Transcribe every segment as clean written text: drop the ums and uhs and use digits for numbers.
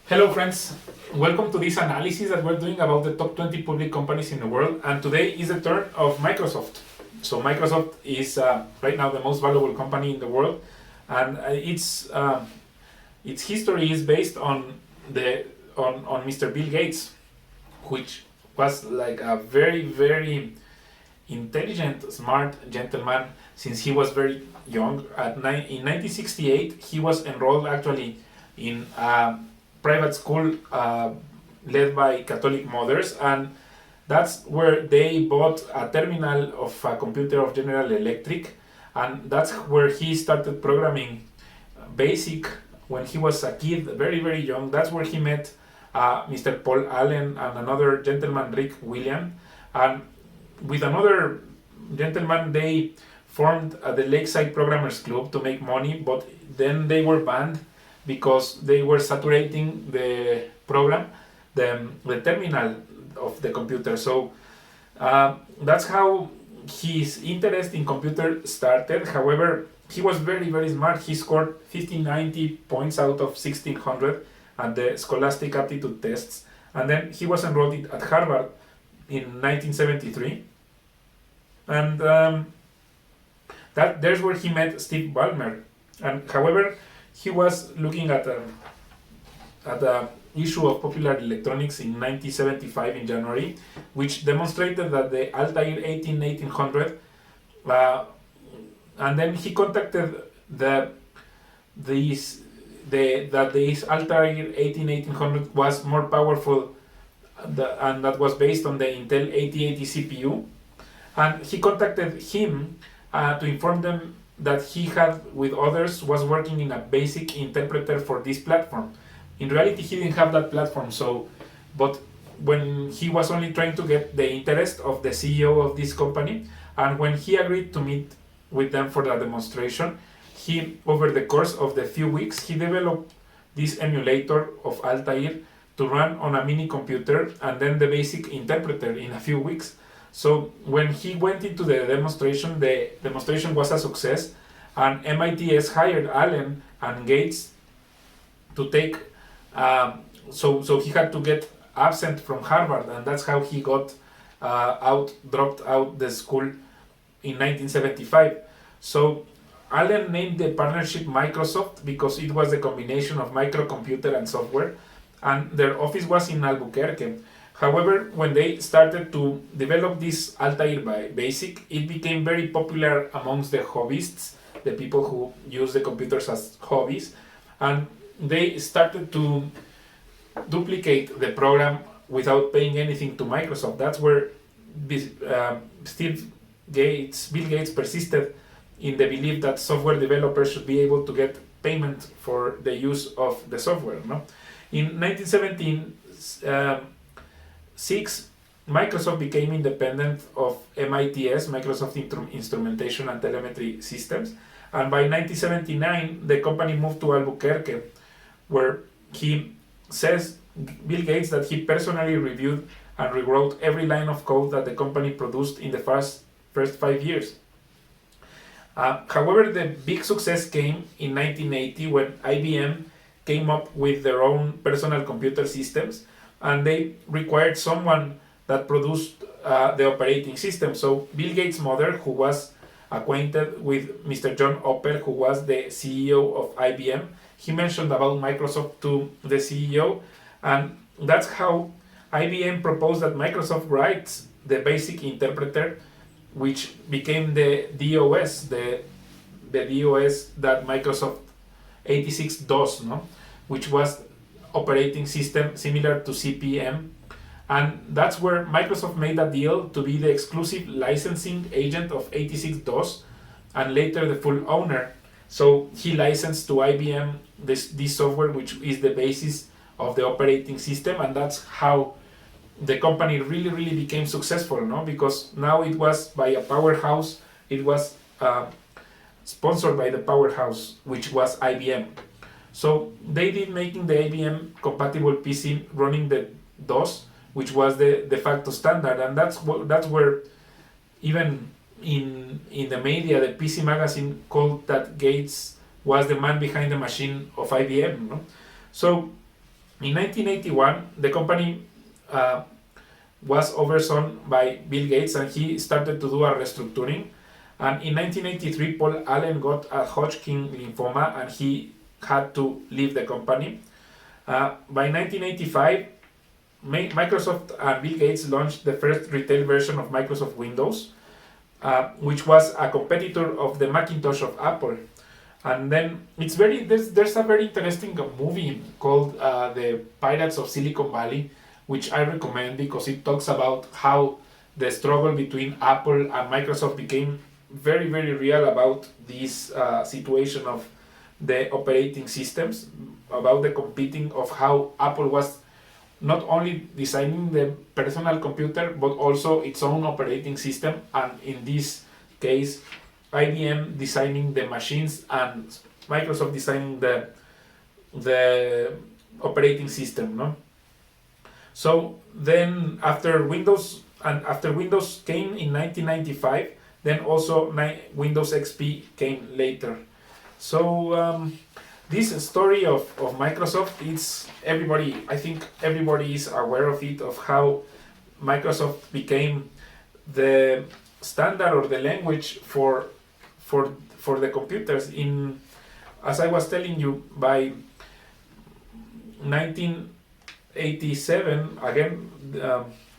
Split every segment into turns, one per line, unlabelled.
Hello friends, welcome to this analysis that we're doing about the top 20 public companies in the world, and today is the turn of Microsoft. So Microsoft is right now the most valuable company in the world, and its history is based on Mr. Bill Gates, which was like a very intelligent, smart gentleman since he was very young. In 1968, he was enrolled actually in private school led by Catholic mothers, and that's where they bought a terminal of a computer of General Electric, and that's where he started programming BASIC when he was a kid, very young. That's where he met Mr. Paul Allen and another gentleman, Rick William, and with another gentleman they formed the Lakeside Programmers Club to make money, but then they were banned because they were saturating the program, the terminal of the computer. So that's how his interest in computer started. However, he was very smart. He scored 1590 points out of 1600 at the Scholastic Aptitude tests, and then he was enrolled at Harvard in 1973, and there's where he met Steve Ballmer. And however, he was looking at the issue of Popular Electronics in 1975 in January, which demonstrated that the Altair 1800, and then he contacted that this Altair 1800 was more powerful, and that was based on the Intel 8080 CPU, and he contacted him to inform them that he had with others was working in a BASIC interpreter for this platform. In reality, he didn't have that platform, but when he was only trying to get the interest of the CEO of this company, and when he agreed to meet with them for the demonstration, he, over the course of the few weeks, he developed this emulator of Altair to run on a mini computer, and then the BASIC interpreter in a few weeks. So when he went into the demonstration was a success, and MIT's hired Allen and Gates to take, so he had to get absent from Harvard, and that's how he got dropped out the school in 1975. So Allen named the partnership Microsoft because it was a combination of microcomputer and software, and their office was in Albuquerque. However, when they started to develop this Altair by BASIC, it became very popular amongst the hobbyists, the people who use the computers as hobbies, and they started to duplicate the program without paying anything to Microsoft. That's where Bill Gates persisted in the belief that software developers should be able to get payment for the use of the software. No? In 1976, Microsoft became independent of MITS, Microsoft Instrumentation and Telemetry Systems, and by 1979 the company moved to Albuquerque, where he says, Bill Gates, that he personally reviewed and rewrote every line of code that the company produced in the first 5 years. However, the big success came in 1980 when IBM came up with their own personal computer systems, and they required someone that produced the operating system. So Bill Gates' mother, who was acquainted with Mr. John Opel, who was the CEO of IBM, he mentioned about Microsoft to the CEO, and that's how IBM proposed that Microsoft writes the BASIC interpreter, which became the DOS, the DOS that Microsoft 86 DOS, no? Which was operating system similar to CP/M, and that's where Microsoft made a deal to be the exclusive licensing agent of 86 DOS, and later the full owner. So he licensed to IBM this software, which is the basis of the operating system, and that's how the company really became successful, no? Because now it was by a powerhouse, it was sponsored by the powerhouse, which was IBM. So they did making the IBM compatible PC running the DOS, which was the de facto standard, and that's where even in the media, the PC Magazine called that Gates was the man behind the machine of IBM. No? So In 1981, the company was overseen by Bill Gates, and he started to do a restructuring. And in 1983, Paul Allen got a Hodgkin lymphoma, and he had to leave the company. By 1985, Microsoft and Bill Gates launched the first retail version of Microsoft Windows, which was a competitor of the Macintosh of Apple. And then there's a very interesting movie called The Pirates of Silicon Valley, which I recommend because it talks about how the struggle between Apple and Microsoft became very, very real about this situation of the operating systems, about the competing of how Apple was not only designing the personal computer but also its own operating system, and in this case IBM designing the machines and Microsoft designing the operating system, no? So then after Windows came in 1995, then also Windows XP came later. So this story of Microsoft, I think everybody is aware of it, of how Microsoft became the standard or the language for the computers. As I was telling you, by 1987, again,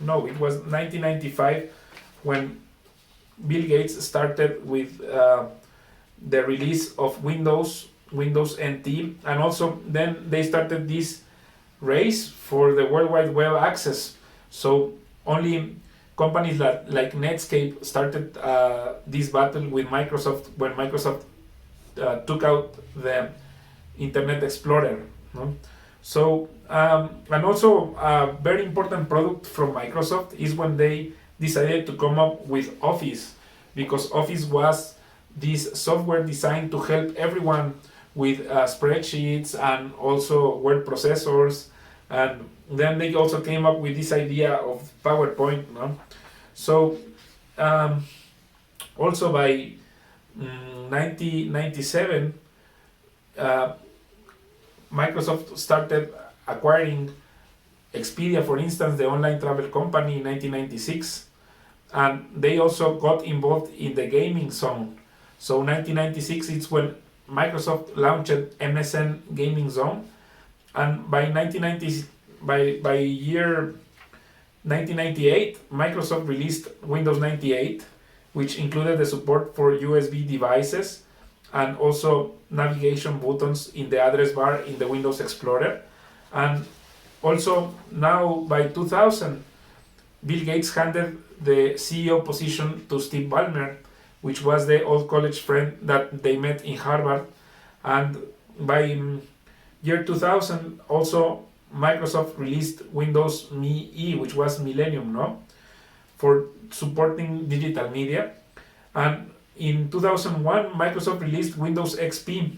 no, it was 1995 when Bill Gates started with the release of Windows NT, and also then they started this race for the World Wide Web access. So only companies like Netscape started this battle with Microsoft when Microsoft took out the Internet Explorer, no? So and also a very important product from Microsoft is when they decided to come up with Office, because Office was this software designed to help everyone with spreadsheets and also word processors. And then they also came up with this idea of PowerPoint, no? So also by 1997, Microsoft started acquiring Expedia, for instance, the online travel company, in 1996, and they also got involved in the gaming zone. So 1996 is when Microsoft launched MSN Gaming Zone, and by year 1998, Microsoft released Windows 98, which included the support for USB devices and also navigation buttons in the address bar in the Windows Explorer. And also now by 2000, Bill Gates handed the CEO position to Steve Ballmer, which was the old college friend that they met in Harvard. And by year 2000, also Microsoft released Windows ME, which was Millennium, no? For supporting digital media. And in 2001, Microsoft released Windows XP,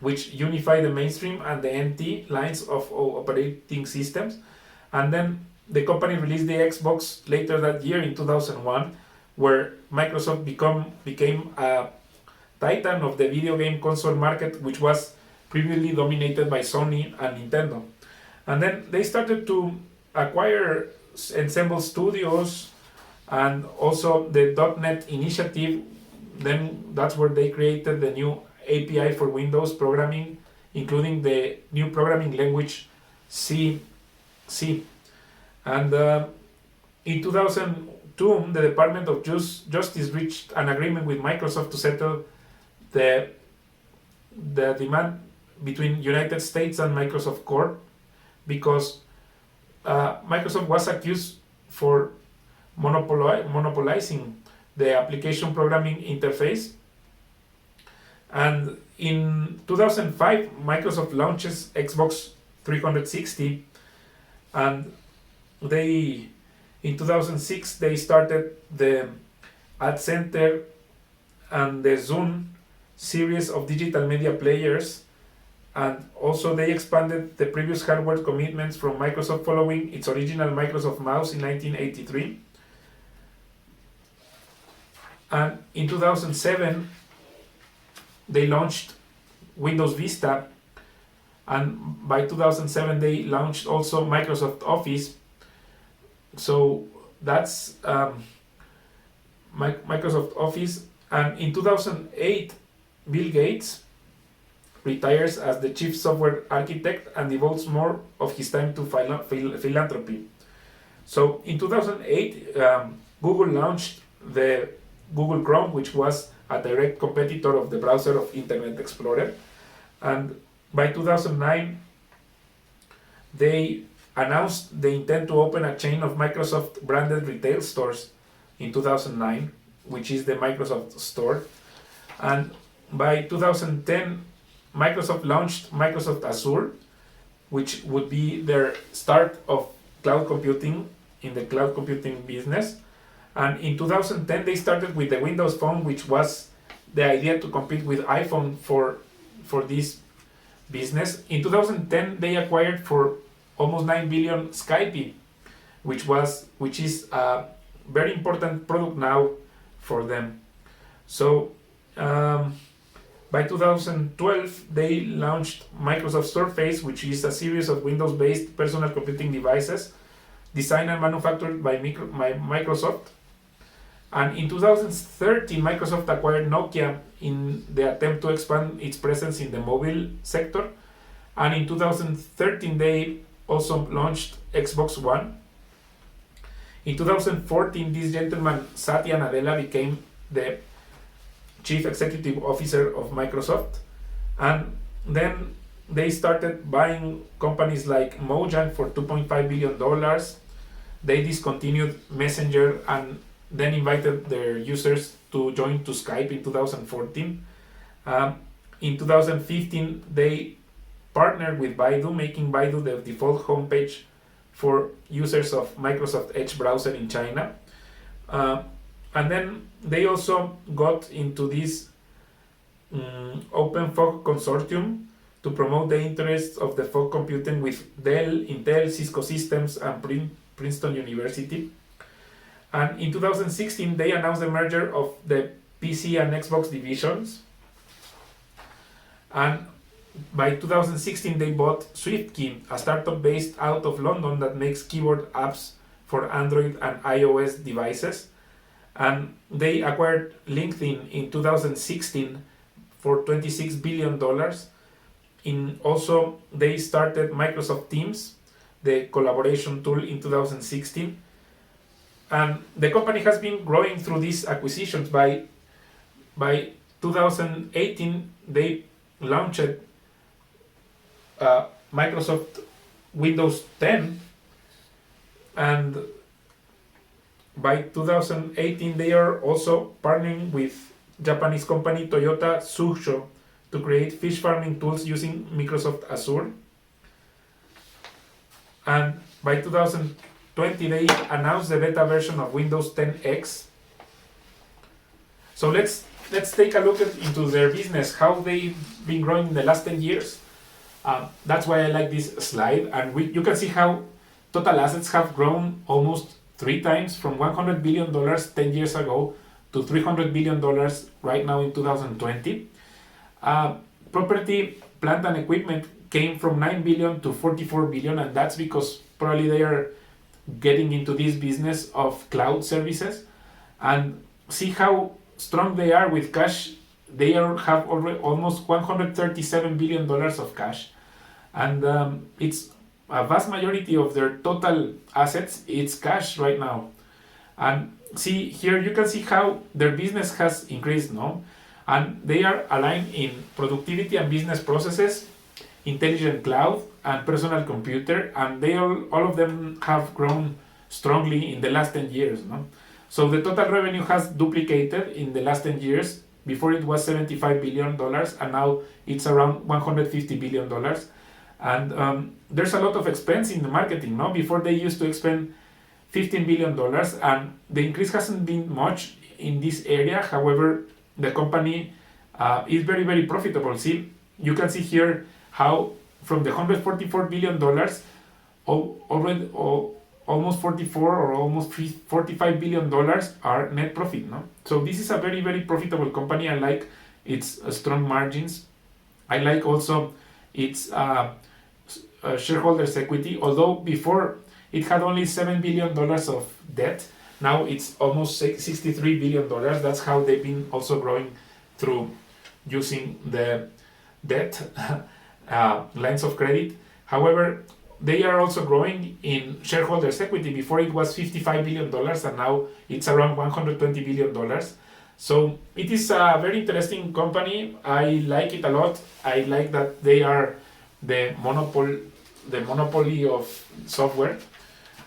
which unified the mainstream and the NT lines of operating systems. And then the company released the Xbox later that year in 2001, where Microsoft became a titan of the video game console market, which was previously dominated by Sony and Nintendo. And then they started to acquire Ensemble Studios and also the .NET initiative. Then that's where they created the new API for Windows programming, including the new programming language C. And in 2002, the Department of Justice reached an agreement with Microsoft to settle the demand between United States and Microsoft Court, because Microsoft was accused for monopolizing the application programming interface. And in 2005, Microsoft launches Xbox 360, and in 2006 they started the Ad Center and the Zune series of digital media players, and also they expanded the previous hardware commitments from Microsoft following its original Microsoft mouse in 1983. And in 2007, they launched Windows Vista, And by 2007 they launched also Microsoft Office. So that's Microsoft Office. And in 2008 Bill Gates retires as the chief software architect and devotes more of his time to philanthropy. So in 2008 Google launched the Google Chrome, which was a direct competitor of the browser of Internet Explorer. And by 2009 they announced the intent to open a chain of Microsoft branded retail stores in 2009, which is the Microsoft Store. And by 2010 Microsoft launched Microsoft Azure, which would be their start of cloud computing in the cloud computing business. And in 2010 they started with the Windows Phone, which was the idea to compete with iPhone for this business. In 2010 they acquired for almost 9 billion Skype, which is a very important product now for them. So by 2012 they launched Microsoft Surface, which is a series of Windows-based personal computing devices designed and manufactured by Microsoft. And in 2013 Microsoft acquired Nokia in the attempt to expand its presence in the mobile sector. And in 2013 they also launched Xbox One. In 2014 this gentleman Satya Nadella became the chief executive officer of Microsoft. And then they started buying companies like Mojang for $2.5 billion. They discontinued Messenger and then invited their users to join to Skype in 2014. In 2015 they partnered with Baidu, making Baidu the default homepage for users of Microsoft Edge browser in China. And then they also got into this Open Fog Consortium to promote the interests of the fog computing with Dell, Intel, Cisco Systems, and Princeton University. And in 2016 they announced the merger of the PC and Xbox divisions. And by 2016 they bought SwiftKey, a startup based out of London that makes keyboard apps for Android and iOS devices. And they acquired LinkedIn in 2016 for $26 billion. Also, they started Microsoft Teams, the collaboration tool, in 2016. And the company has been growing through these acquisitions. By 2018, they launched Microsoft Windows 10, and by 2018 they are also partnering with Japanese company Toyota Tsusho to create fish farming tools using Microsoft Azure. And by 2020 they announced the beta version of Windows 10X. So let's take a look into their business, how they've been growing in the last 10 years. That's why I like this slide. And you can see how total assets have grown almost 3 times, from $100 billion 10 years ago to $300 billion right now in 2020. Property, plant and equipment came from 9 billion to 44 billion, and that's because probably they are getting into this business of cloud services. And see how strong they are with cash. They have already almost $137 billion of cash, and it's a vast majority of their total assets. It's cash right now. And see here, you can see how their business has increased, no? And they are aligned in productivity and business processes, intelligent cloud, and personal computer, and they all of them have grown strongly in the last 10 years, no? So the total revenue has duplicated in the last 10 years. Before it was $75 billion, and now it's around $150 billion. And there's a lot of expense in the marketing, no? Before they used to expend $15 billion, and the increase hasn't been much in this area. However, the company is very, very profitable. See, you can see here how from the $144 billion, already almost 44 or almost $45 billion are net profit, no? So this is a very, very profitable company. I like its strong margins. I like also its shareholders' equity. Although before it had only $7 billion of debt, now it's almost $63 billion. That's how they've been also growing through using the debt lines of credit. However, they are also growing in shareholders' equity. Before it was $55 billion, and now it's around $120 billion. So it is a very interesting company. I like it a lot. I like that they are the monopoly of software,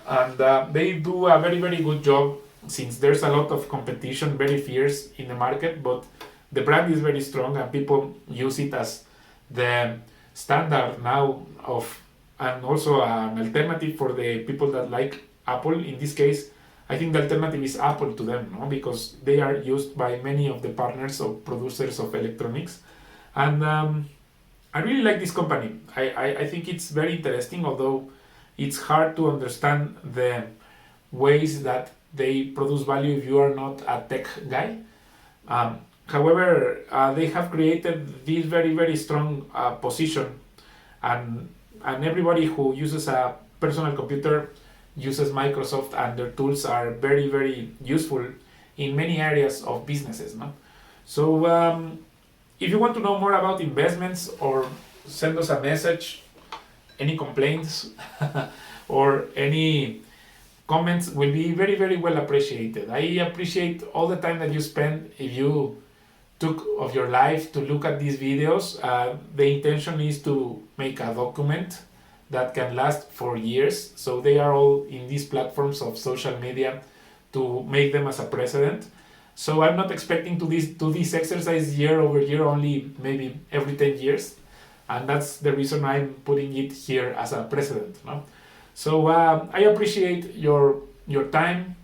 and they do a very very good job, since there's a lot of competition, very fierce in the market. But the brand is very strong, and people use it as the standard now of, and also an alternative for the people that like Apple. In this case, I think the alternative is Apple to them, no? Because they are used by many of the partners or producers of electronics. And I really like this company. I think it's very interesting, although it's hard to understand the ways that they produce value if you are not a tech guy. However, they have created this very very strong position, and everybody who uses a personal computer uses Microsoft, and their tools are very very useful in many areas of businesses, no? So if you want to know more about investments, or send us a message, any complaints or any comments will be very very well appreciated. I appreciate all the time that you spend. If you took of your life to look at these videos, the intention is to make a document that can last for years. So they are all in these platforms of social media to make them as a precedent. So I'm not expecting to do this exercise year over year, only maybe every 10 years. And that's the reason I'm putting it here as a precedent, no? So I appreciate your time.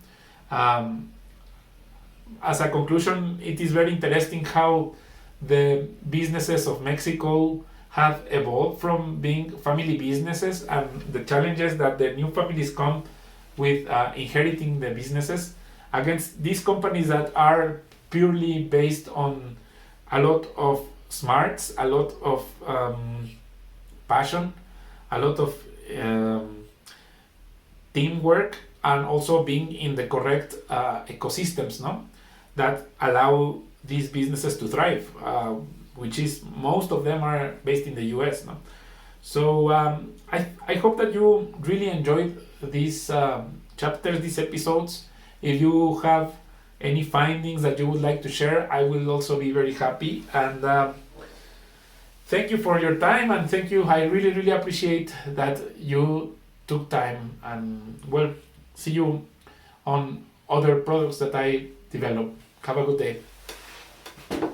As a conclusion, it is very interesting how the businesses of Mexico have evolved from being family businesses, and the challenges that the new families come with inheriting the businesses, against these companies that are purely based on a lot of smarts, a lot of passion, a lot of teamwork, and also being in the correct ecosystems, no, that allow these businesses to thrive, which is most of them are based in the US, no? So I hope that you really enjoyed these chapters, these episodes. If you have any findings that you would like to share, I will also be very happy. And thank you for your time, and thank you. I really really appreciate that you took time, and well, see you on other products that I develop. Have a good day.